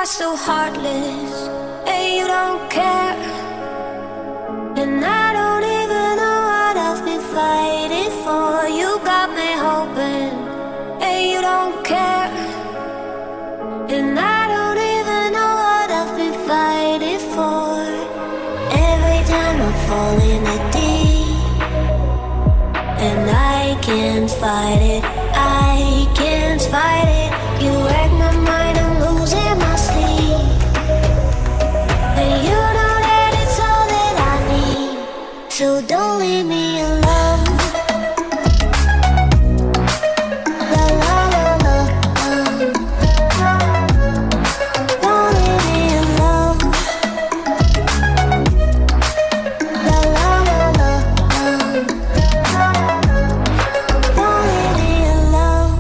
are so heartless, and you don't care. And I don't even know what I've been fighting for. You got me hoping, and you don't care. And I don't even know what I've been fighting for. Every time I'm falling deep, and I can't fight it, I can't fight it. You wreck my mind, I'm losing my sleep. And you know that it's all that I need, so don't leave me alone. La la la la, don't leave me alone. La la la la, don't leave me alone.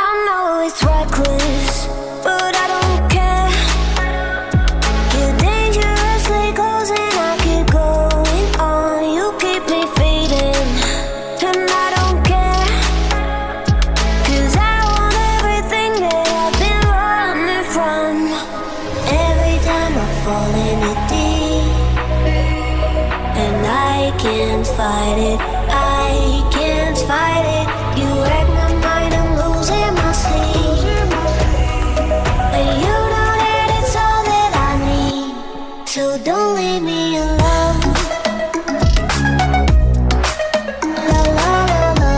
I know it's reckless, but I don't care. You're dangerously close and I keep going on. You keep me fading, and I don't care. 'Cause I want everything that I've been running from. Every time I fall in it deep, and I can't fight it, I can't fight it. You wreck my mind, I'm losing my sleep. And you know that it's all that I need, so don't leave me alone. La la la la,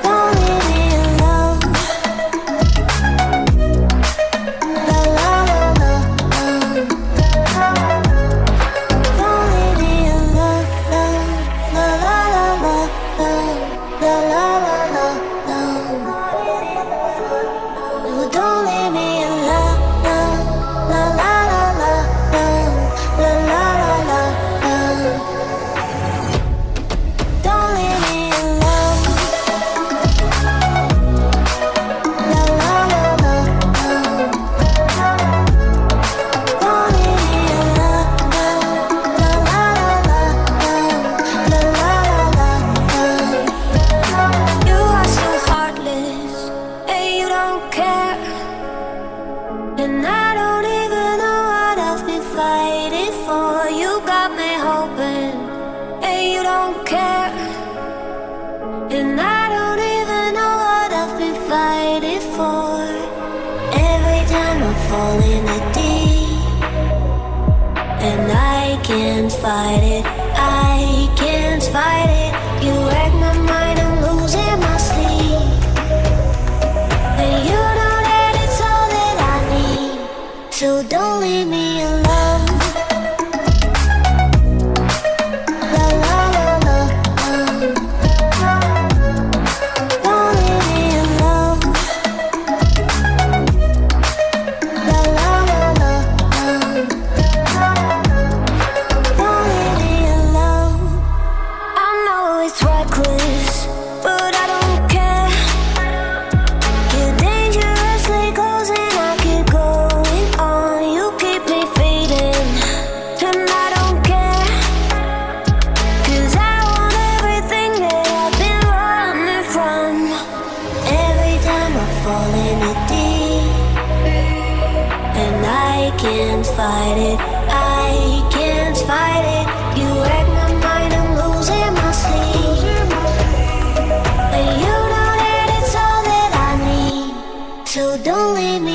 don't leave me alone. La la la la, don't leave me alone. La la la la, la la la la, no, don't leave me alone. La la la la, la la la la, don't leave me alone. La la la la, don't leave me alone. La la la la, la la la la. You are so heartless, and you don't care. And I don't even know what I've been fighting for. You got me hoping, and you don't care. And I don't even know what I've been fighting for. Every time I'm falling deep, and I can't fight it, I can't fight it. You wreck my mind, I'm losing my sleep. And you know that it's all that I need, so don't leave me alone. La la la la, don't leave me alone. La la la la, don't leave me alone. I know it's reckless, but I don't care. You're dangerously close and I keep going on. You keep me fading, and I don't care. 'Cause I want everything that I've been running from. Every time I fall in it deep, and I can't fight it, I can't fight it. You wreck my mind, I'm losing my sleep. And you know that it's all that I need, so don't leave me